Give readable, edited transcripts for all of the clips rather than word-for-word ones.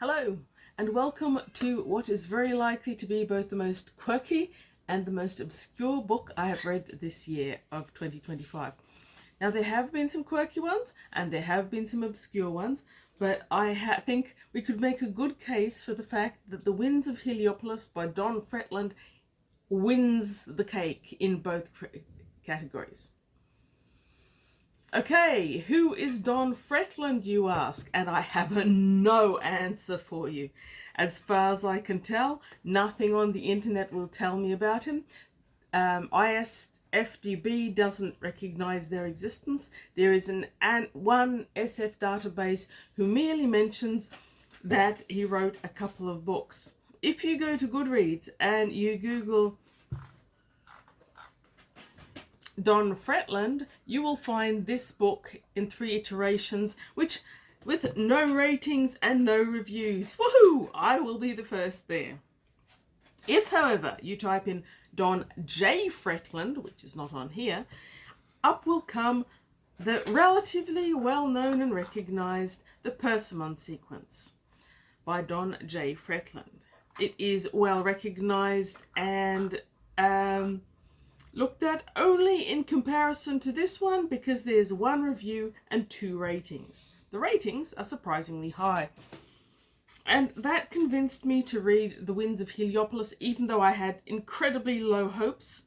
Hello, and welcome to what is very likely to be both the most quirky and the most obscure book I have read this year of 2025. Now, there have been some quirky ones and there have been some obscure ones, but I think we could make a good case for the fact that The Winds of Heliopolis by Don Fretland wins the cake in both categories. Okay, who is Don Fretland, you ask? And I have no answer for you. As far as I can tell, nothing on the internet will tell me about him. ISFDB doesn't recognize their existence. There is one SF database who merely mentions that he wrote a couple of books. If you go to Goodreads and you Google Don Fretland, you will find this book in 3 iterations, which with no ratings and no reviews. Woohoo! I will be the first there. If, however, you type in Don J. Fretland, which is not on here, up will come the relatively well-known and recognized The Persimmion Sequence by Don J. Fretland. It is well recognized and looked at only in comparison to this one because there's 1 review and 2 ratings. The ratings are surprisingly high. And that convinced me to read The Winds of Heliopolis, even though I had incredibly low hopes.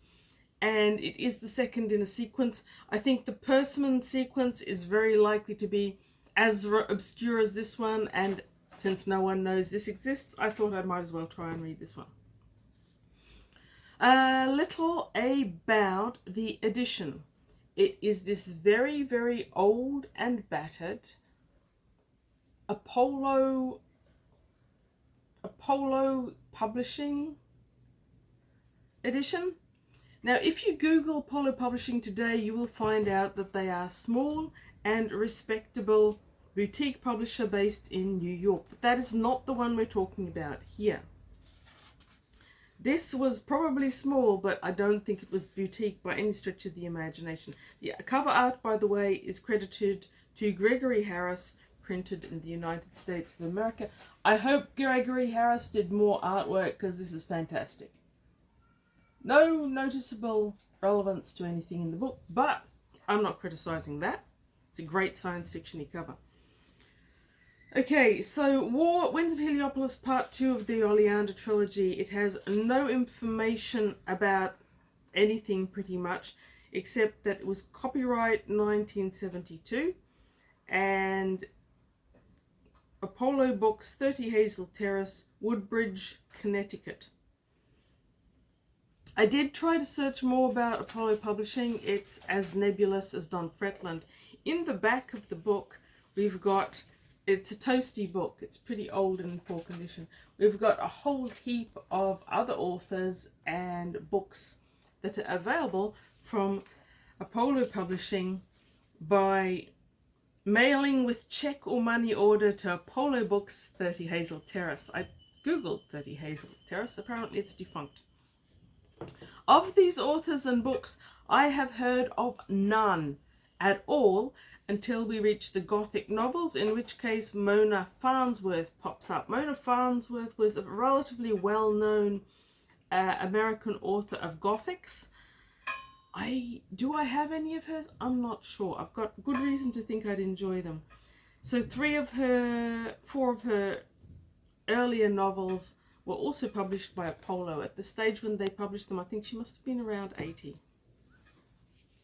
And it is the second in a sequence. I think the Persimmion Sequence is very likely to be as obscure as this one. And since no one knows this exists, I thought I might as well try and read this one. A little about the edition. It is this very, very old and battered Apollo Publishing edition. Now, if you Google Apollo Publishing today, you will find out that they are small and respectable boutique publisher based in New York. But that is not the one we're talking about here. This was probably small, but I don't think it was boutique by any stretch of the imagination. The cover art, by the way, is credited to Gregory Harris, printed in the United States of America. I hope Gregory Harris did more artwork because this is fantastic. No noticeable relevance to anything in the book, but I'm not criticizing that. It's a great science fiction-y cover. Okay, so Winds of Heliopolis Part 2 of the Oleander Trilogy. It has no information about anything pretty much, except that it was copyright 1972 and Apollo Books, 30 Hazel Terrace, Woodbridge, Connecticut. I did try to search more about Apollo Publishing. It's as nebulous as Don Fretland. In the back of the book, we've got... It's a toasty book. It's pretty old and in poor condition. We've got a whole heap of other authors and books that are available from Apollo Publishing by mailing with check or money order to Apollo Books, 30 Hazel Terrace. I googled 30 Hazel Terrace. Apparently it's defunct. Of these authors and books, I have heard of none at all until we reach the Gothic novels, in which case Mona Farnsworth pops up. Mona Farnsworth was a relatively well-known American author of Gothics. Do I have any of hers? I'm not sure. I've got good reason to think I'd enjoy them. So 4 of her earlier novels were also published by Apollo. At the stage when they published them, I think she must have been around 80.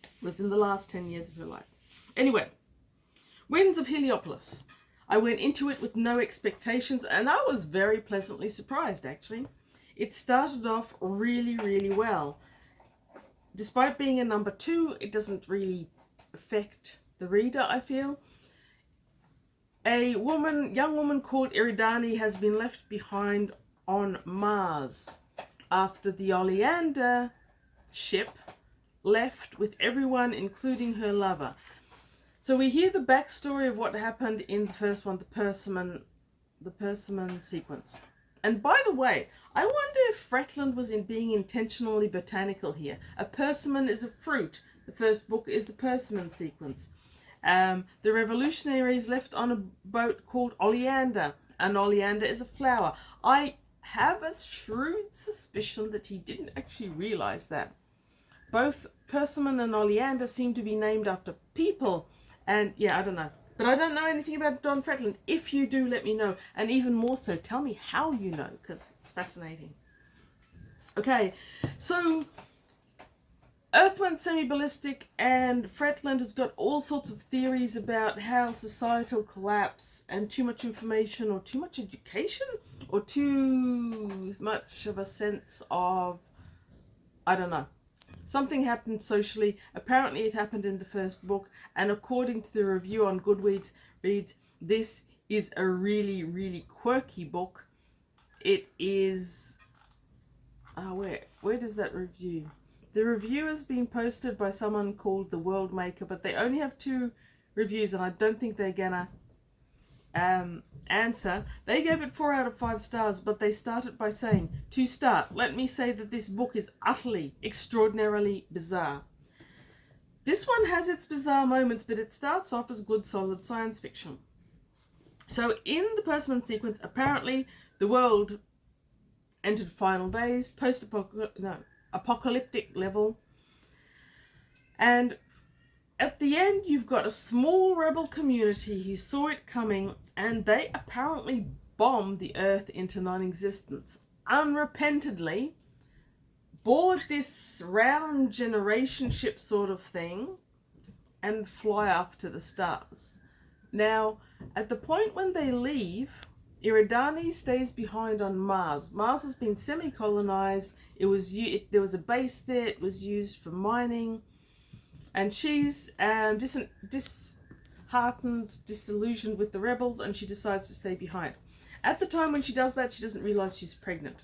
It was in the last 10 years of her life. Anyway, Winds of Heliopolis. I went into it with no expectations and I was very pleasantly surprised, actually. It started off really, really well. Despite being a number 2, it doesn't really affect the reader, I feel. A young woman called Eridani has been left behind on Mars after the Oleander ship left with everyone, including her lover. So we hear the backstory of what happened in the first one, the Persimmion Sequence. And by the way, I wonder if Fretland was being intentionally botanical here. A persimmon is a fruit. The first book is the Persimmion Sequence. The revolutionaries left on a boat called Oleander, an oleander is a flower. I have a shrewd suspicion that he didn't actually realize that. Both Persimmon and Oleander seem to be named after people. And yeah, I don't know. But I don't know anything about Don Fretland. If you do, let me know. And even more so, tell me how you know, because it's fascinating. Okay, so Earth went semi-ballistic, and Fretland has got all sorts of theories about how societal collapse and too much information or too much education or too much of a sense of, I don't know. Something happened socially. Apparently it happened in the first book, and according to the review on Goodreads, this is a really, really quirky book. It is... where does that review? The review has been posted by someone called The World Maker, but they only have 2 reviews, and I don't think they're gonna answer. They gave it 4 out of 5 stars, but they started by saying, to start, let me say that this book is utterly, extraordinarily bizarre. This one has its bizarre moments, but it starts off as good, solid science fiction. So in the Persimmion Sequence, apparently the world entered final days, apocalyptic level, and at the end, you've got a small rebel community who saw it coming, and they apparently bombed the Earth into non-existence. Unrepentantly, board this round generation ship sort of thing, and fly off to the stars. Now, at the point when they leave, Eridani stays behind on Mars. Mars has been semi-colonized. There was a base there. It was used for mining. And she's disheartened, disillusioned with the rebels, and she decides to stay behind. At the time when she does that, she doesn't realize she's pregnant.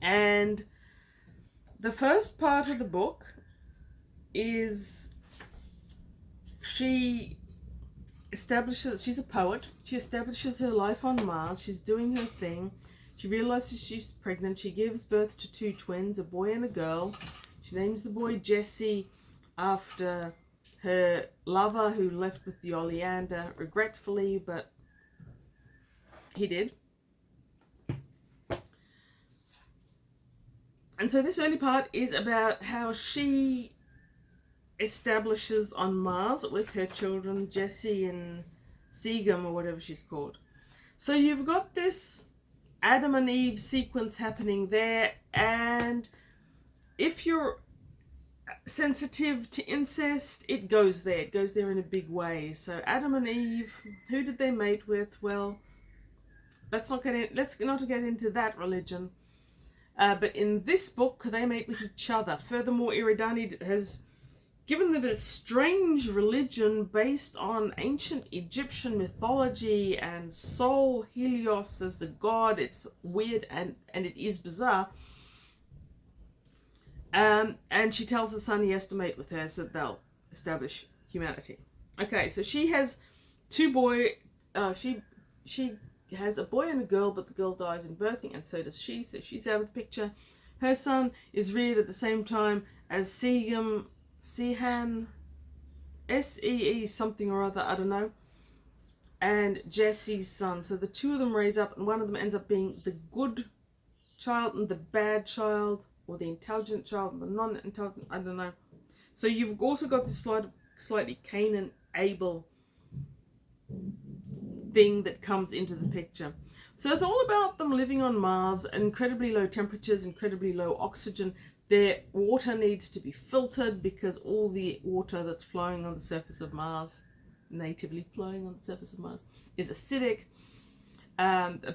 And the first part of the book is she establishes, she's a poet, she establishes her life on Mars, she's doing her thing, she realizes she's pregnant, she gives birth to 2 twins, a boy and a girl. She names the boy Jesse after her lover who left with the Oleander, regretfully, but he did. And so this early part is about how she establishes on Mars with her children, Jessie and Segum, or whatever she's called. So you've got this Adam and Eve sequence happening there, and if you're sensitive to incest, it goes there. It goes there in a big way. So Adam and Eve, who did they mate with? Well, let's not get into that religion. But in this book, they mate with each other. Furthermore, Eridani has given them a strange religion based on ancient Egyptian mythology and Sol, Helios as the god. It's weird and it is bizarre. And she tells her son he has to mate with her so that they'll establish humanity. Okay, so she has 2 boys. She has a boy and a girl, but the girl dies in birthing, and so does she. So she's out of the picture. Her son is reared at the same time as Sehan, S-E-E something or other, I don't know, and Jesse's son. So the 2 of them raise up, and one of them ends up being the good child and the bad child, or the intelligent child and the non-intelligent, I don't know. So you've also got this slightly Cain and Abel thing that comes into the picture. So it's all about them living on Mars, incredibly low temperatures, incredibly low oxygen. Their water needs to be filtered because all the water that's flowing on the surface of Mars, natively flowing on the surface of Mars, is acidic.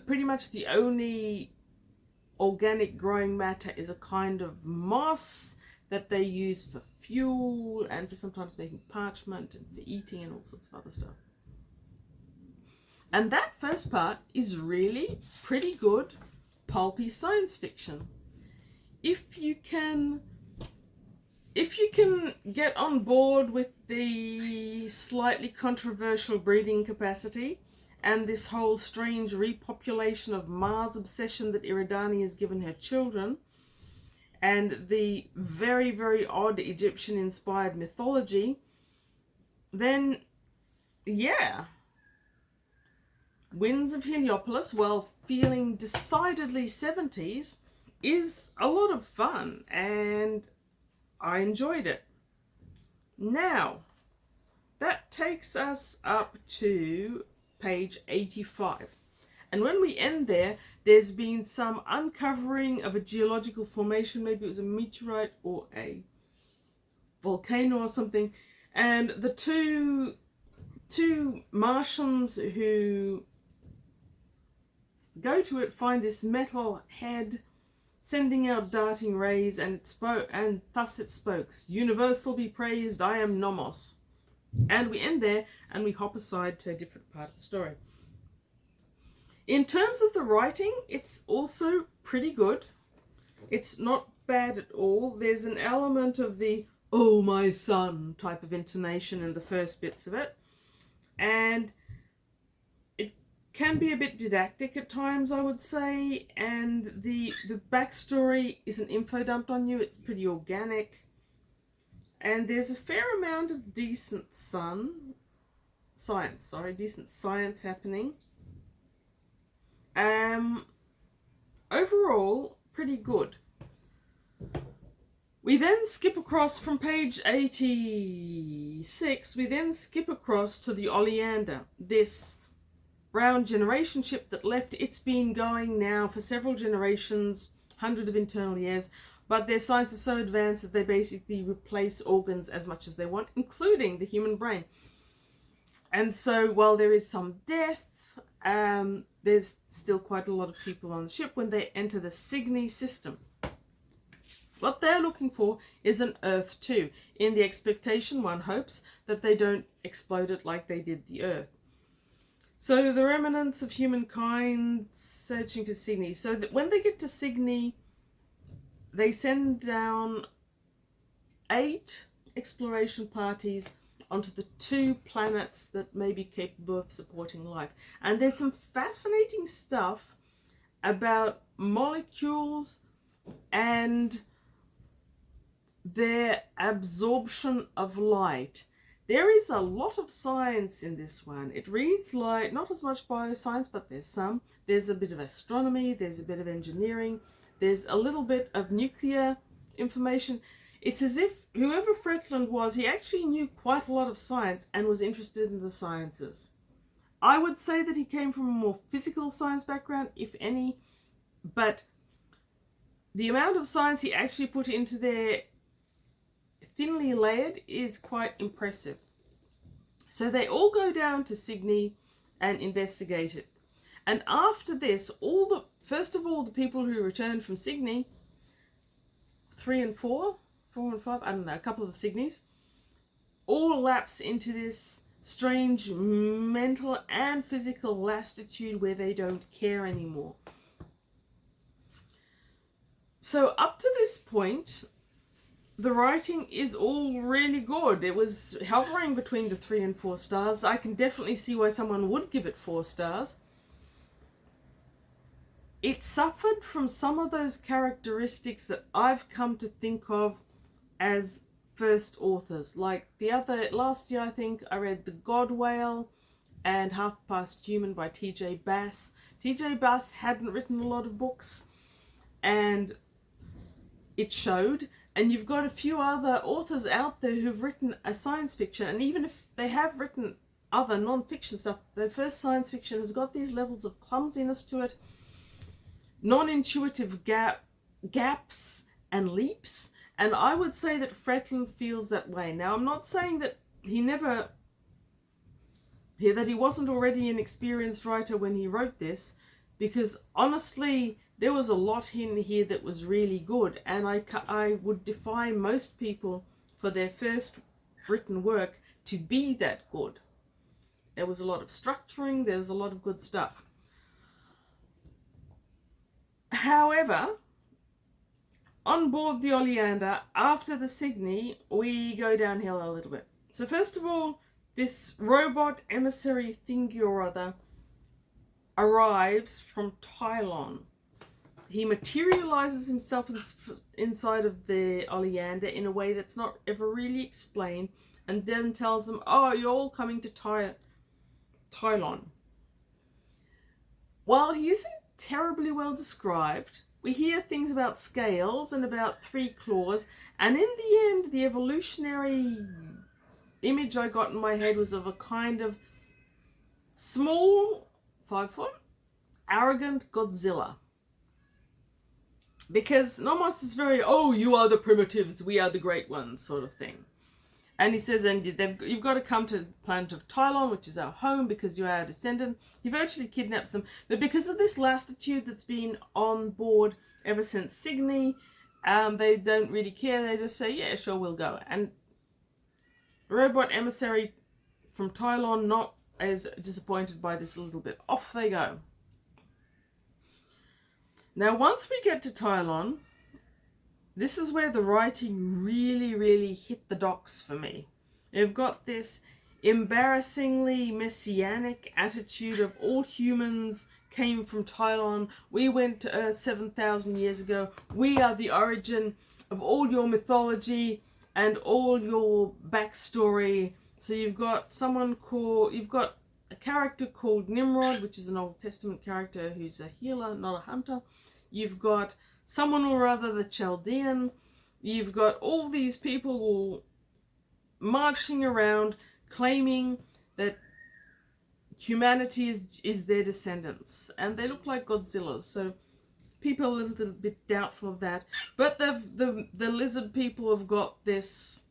Pretty much the only organic growing matter is a kind of moss that they use for fuel and for sometimes making parchment and for eating and all sorts of other stuff. And that first part is really pretty good pulpy science fiction. If you can get on board with the slightly controversial breeding capacity and this whole strange repopulation of Mars obsession that Eridani has given her children, and the very, very odd Egyptian-inspired mythology, then yeah, Winds of Heliopolis, while feeling decidedly 70s, is a lot of fun, and I enjoyed it. Now, that takes us up to page 85. And when we end there, there's been some uncovering of a geological formation. Maybe it was a meteorite or a volcano or something. And the two Martians who go to it find this metal head sending out darting rays, and thus it spoke, "Universal be praised, I am Nomos." And we end there, and we hop aside to a different part of the story. In terms of the writing, it's also pretty good. It's not bad at all. There's an element of the "oh my son" type of intonation in the first bits of it, and it can be a bit didactic at times, I would say, and the backstory isn't info dumped on you. It's pretty organic, and there's a fair amount of decent science happening. Overall, pretty good. We then skip across from page 86, we then skip across to the Oleander, this round generation ship that left. It's been going now for several generations, hundreds of internal years, but their science is so advanced that they basically replace organs as much as they want, including the human brain. And so while there is some death, there's still quite a lot of people on the ship when they enter the Cygni system. What they're looking for is an Earth 2, in the expectation, one hopes, that they don't explode it like they did the Earth. So the remnants of humankind searching for Cygni. So that when they get to Cygni, they send down 8 exploration parties onto the 2 planets that may be capable of supporting life. And there's some fascinating stuff about molecules and their absorption of light. There is a lot of science in this one. It reads like, not as much bioscience, but there's some. There's a bit of astronomy, there's a bit of engineering, there's a little bit of nuclear information. It's as if whoever Fretland was, he actually knew quite a lot of science and was interested in the sciences. I would say that he came from a more physical science background, if any, but the amount of science he actually put into there, thinly layered, is quite impressive. So they all go down to Cygni and investigate it. And after this, first of all, the people who returned from Cygni, 3 and 4 and 5, I don't know, a couple of the Cygnis, all lapse into this strange mental and physical lassitude where they don't care anymore. So up to this point, the writing is all really good. It was hovering between the 3 and 4 stars. I can definitely see why someone would give it 4 stars. It suffered from some of those characteristics that I've come to think of as first authors. Like last year I think I read The God Whale and Half Past Human by T.J. Bass. T.J. Bass hadn't written a lot of books, and it showed. And you've got a few other authors out there who've written a science fiction, and even if they have written other non-fiction stuff, their first science fiction has got these levels of clumsiness to it, non-intuitive gaps and leaps, and I would say that Fretland feels that way. Now, I'm not saying that he wasn't already an experienced writer when he wrote this, because honestly, there was a lot in here that was really good, and I would defy most people for their first written work to be that good. There was a lot of structuring, there was a lot of good stuff. However, on board the Oleander, after the Cygni, we go downhill a little bit. So first of all, this robot emissary thingy or other arrives from Tylon. He materializes himself inside of the Oleander in a way that's not ever really explained, and then tells them, "Oh, you're all coming to Tylon." while he isn't terribly well described, we hear things about scales and about 3 claws, and in the end, the evolutionary image I got in my head was of a kind of small, 5-foot, arrogant Godzilla. Because Nomos is very, oh, you are the primitives, we are the great ones, sort of thing. And he says, and you've got to come to the planet of Tylon, which is our home, because you're our descendant. He virtually kidnaps them. But because of this lassitude that's been on board ever since Signy, they don't really care. They just say, yeah, sure, we'll go. And robot emissary from Tylon, not as disappointed by this a little bit. Off they go. Now, once we get to Tylon, this is where the writing really, really hit the docks for me. You've got this embarrassingly messianic attitude of all humans came from Tylon. We went to Earth 7,000 years ago. We are the origin of all your mythology and all your backstory. So you've got a character called Nimrod, which is an Old Testament character who's a healer, not a hunter. You've got someone or other, the Chaldean. You've got all these people marching around claiming that humanity is their descendants. And they look like Godzillas, so people are a little bit doubtful of that. But the lizard people have got this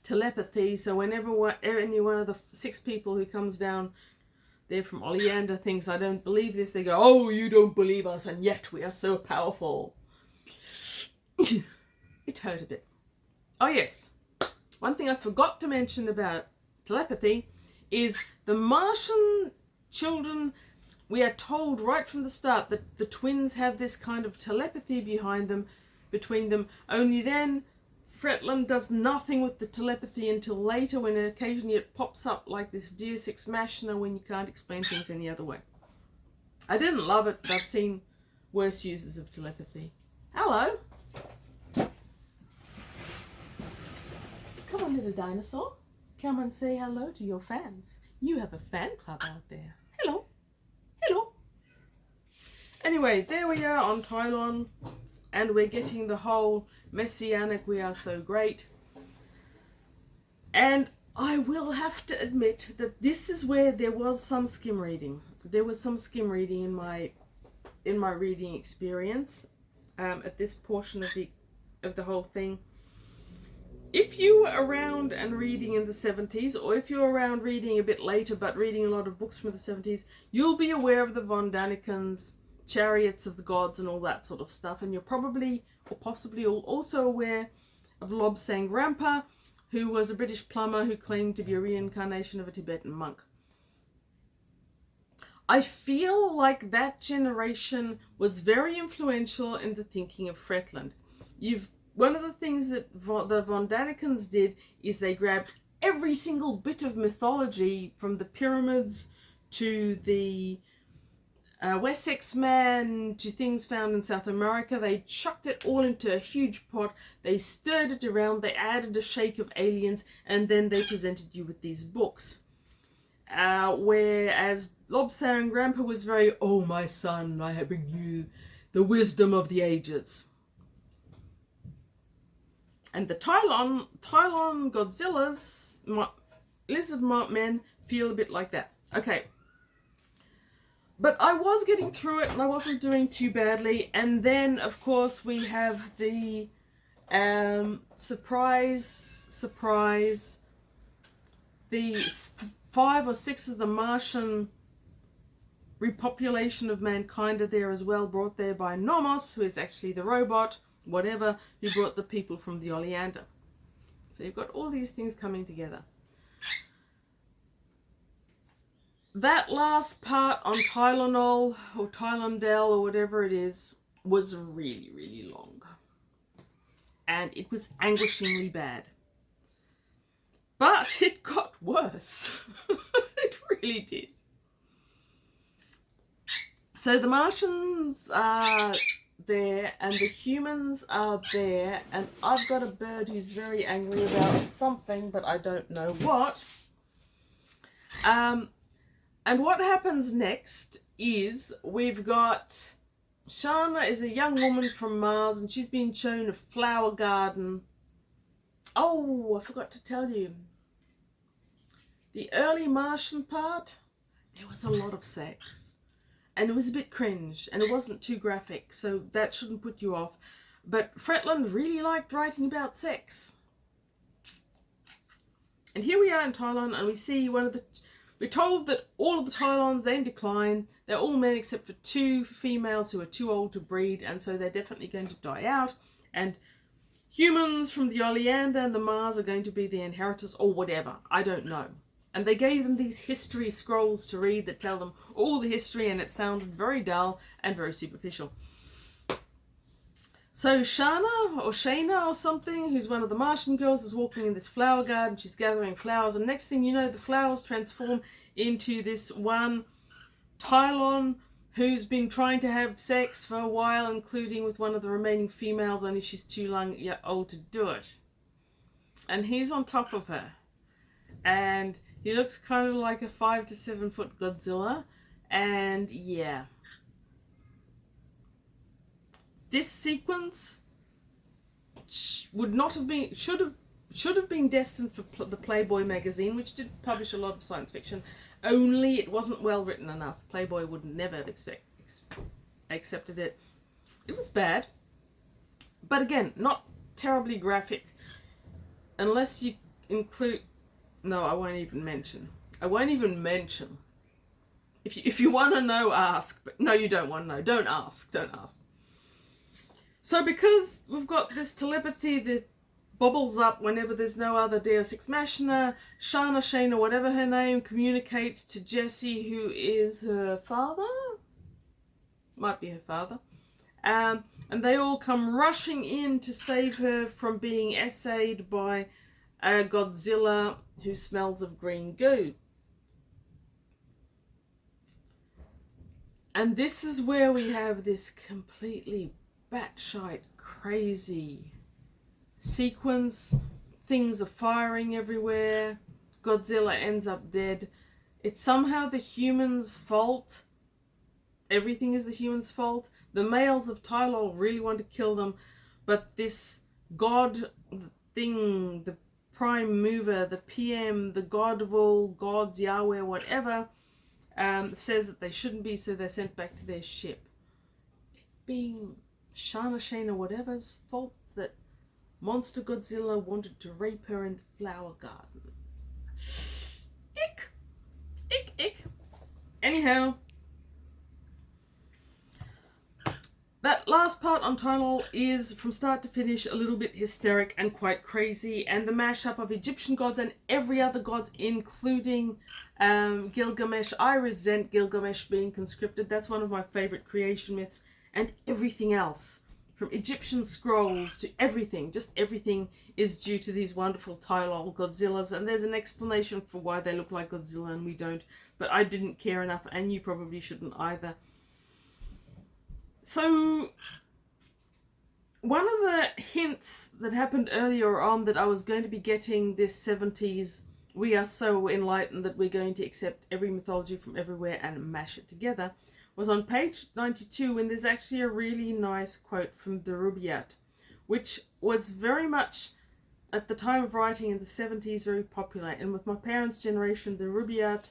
telepathy, so whenever any one of the 6 people who comes down, they're from Oleander, thinks, I don't believe this. They go, oh, you don't believe us, and yet we are so powerful. It hurt a bit. Oh, yes. One thing I forgot to mention about telepathy is the Martian children, we are told right from the start that the twins have this kind of telepathy between them, only then Fretland does nothing with the telepathy until later, when occasionally it pops up like this Deus Ex Machina when you can't explain things any other way. I didn't love it, but I've seen worse uses of telepathy. Hello. Come on, little dinosaur. Come and say hello to your fans. You have a fan club out there. Hello. Hello. Anyway, there we are on Tylon, and we're getting the whole messianic, we are so great. And I will have to admit that this is where there was some skim reading. There was some skim reading in my reading experience at this portion of the whole thing. If you were around and reading in the 70s, or if you're around reading a bit later but reading a lot of books from the 70s, you'll be aware of the Von Daniken's Chariots of the Gods and all that sort of stuff, and you're probably or possibly also aware of Lobsang Rampa, who was a British plumber who claimed to be a reincarnation of a Tibetan monk. I feel like that generation was very influential in the thinking of Fretland. One of the things that the Von Danikens did is they grabbed every single bit of mythology, from the pyramids to the Wessex man to things found in South America. They chucked it all into a huge pot, they stirred it around, they added a shake of aliens, and then they presented you with these books. Whereas Lobsang Rampa was very, oh my son, I bring you the wisdom of the ages. And the Tylon Godzillas, lizard men, feel a bit like that. Okay. But I was getting through it and I wasn't doing too badly. And then, of course, we have the surprise, the 5 or 6 of the Martian repopulation of mankind are there as well, brought there by Nomos, who is actually the robot, whatever, who brought the people from the Oleander. So you've got all these things coming together. That last part on Tylenol or Tylondell or whatever it is was really, really long. And it was anguishingly bad. But it got worse. It really did. So the Martians are there and the humans are there, and I've got a bird who's very angry about something, but I don't know what. And what happens next is we've got Shana is a young woman from Mars, and she's been shown a flower garden. Oh, I forgot to tell you. The early Martian part, there was a lot of sex. And it was a bit cringe, and it wasn't too graphic, so that shouldn't put you off. But Fretland really liked writing about sex. And here we are in Tylon, and we see we're told that all of the Tylons, they're in decline. They're all men except for 2 females who are too old to breed, and so they're definitely going to die out. And humans from the Oleander and the Mars are going to be the inheritors, or whatever. I don't know. And they gave them these history scrolls to read that tell them all the history, and it sounded very dull and very superficial. So Shana or something, who's one of the Martian girls, is walking in this flower garden. She's gathering flowers, and next thing you know, the flowers transform into this one Tylon who's been trying to have sex for a while, including with one of the remaining females, only she's too old to do it. And he's on top of her. And he looks kind of like a 5 to 7 foot Godzilla. And yeah. This sequence should have been destined for the Playboy magazine, which did publish a lot of science fiction. Only it wasn't well written enough. Playboy would never have accepted it. It was bad, but again, not terribly graphic, unless you include. No, I won't even mention. If you want to know, ask. But no, you don't want to know. Don't ask. So because we've got this telepathy that bubbles up whenever there's no other Deus Ex Machina, Shana, whatever her name, communicates to Jesse, who is her father? Might be her father. And they all come rushing in to save her from being essayed by a Godzilla who smells of green goo. And this is where we have this completely batshite crazy sequence. Things are firing everywhere. Godzilla ends up dead. It's somehow the humans' fault. Everything is the humans' fault. The males of Tylol really want to kill them, but this god thing, the prime mover, the PM, the god of all gods, Yahweh, whatever, says that they shouldn't be, so they're sent back to their ship. It being Shana, whatever's fault that Monster Godzilla wanted to rape her in the flower garden. Ick. Ick, ick. Anyhow, that last part on Tylol is, from start to finish, a little bit hysteric and quite crazy, and the mashup of Egyptian gods and every other gods, including Gilgamesh. I resent Gilgamesh being conscripted. That's one of my favourite creation myths. And everything else, from Egyptian scrolls to everything, just everything is due to these wonderful Tylol Godzillas. And there's an explanation for why they look like Godzilla and we don't. But I didn't care enough, and you probably shouldn't either. So, one of the hints that happened earlier on that I was going to be getting this 70s, we are so enlightened that we're going to accept every mythology from everywhere and mash it together, was on page 92, when there's actually a really nice quote from the Rubaiyat, which was very much, at the time of writing in the 70s, very popular. And with my parents' generation, the Rubaiyat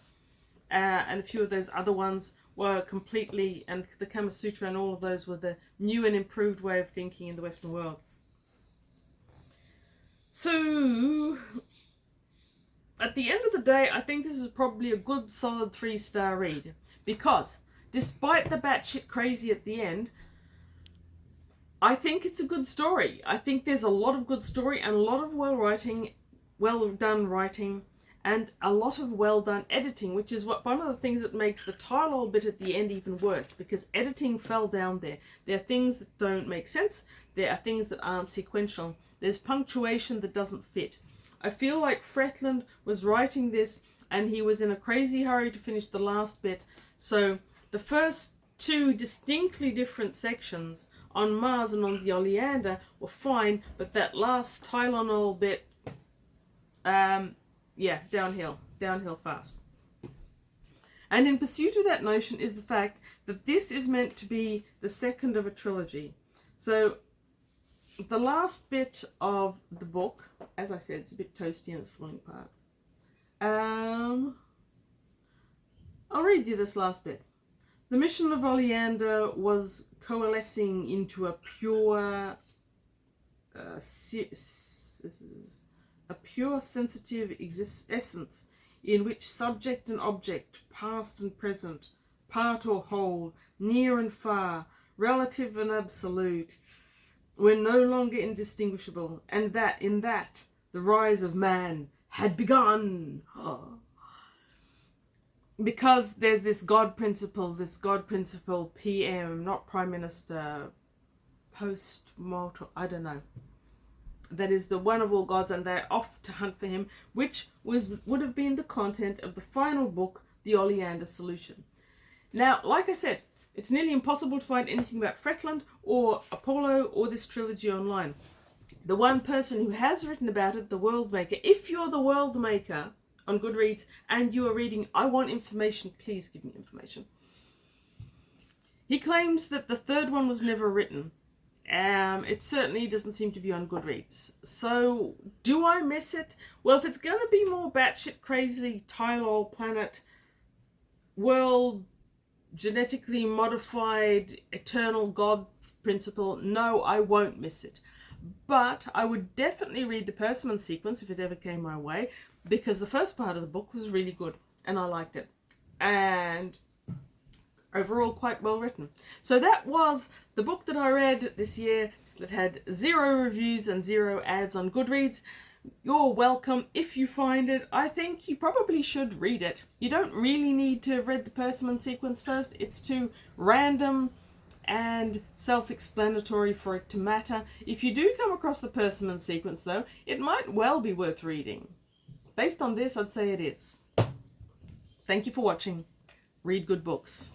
and a few of those other ones were completely, and the Kama Sutra and all of those were the new and improved way of thinking in the Western world. So, at the end of the day, I think this is probably a good solid 3-star read, because despite the batshit crazy at the end, I think it's a good story. I think there's a lot of good story and a lot of well done writing, and a lot of well done editing, which is one of the things that makes the Tylol bit at the end even worse, because editing fell down there. There are things that don't make sense. There are things that aren't sequential. There's punctuation that doesn't fit. I feel like Fretland was writing this and he was in a crazy hurry to finish the last bit. So the first 2 distinctly different sections on Mars and on the Oleander were fine, but that last Tylonol bit, yeah, downhill fast. And in pursuit of that notion is the fact that this is meant to be the second of a trilogy. So the last bit of the book, as I said, it's a bit toasty and it's falling apart. I'll read you this last bit. The mission of Oleander was coalescing into a pure, sensitive essence in which subject and object, past and present, part or whole, near and far, relative and absolute, were no longer indistinguishable, and that in that the rise of man had begun. Because there's this God principle PM, not Prime Minister, post-mortal, I don't know. That is the one of all gods, and they're off to hunt for him, which would have been the content of the final book, the Oleander Solution. Now, like I said, it's nearly impossible to find anything about Fretland or Apollo or this trilogy online. The one person who has written about it, the World Maker, if you're the World Maker on Goodreads and you are reading, I want information, please give me information. He claims that the third one was never written. It certainly doesn't seem to be on Goodreads. So, do I miss it? Well, if it's going to be more batshit crazy, Tylor planet, world, genetically modified, eternal God principle, no, I won't miss it. But I would definitely read the Persimmion Sequence if it ever came my way, because the first part of the book was really good and I liked it. And overall quite well written. So that was the book that I read this year that had 0 reviews and 0 ads on Goodreads. You're welcome. If you find it, I think you probably should read it. You don't really need to have read the Persimmion Sequence first. It's too random and self-explanatory for it to matter. If you do come across the Persimmion Sequence though, it might well be worth reading. Based on this, I'd say it is. Thank you for watching. Read good books.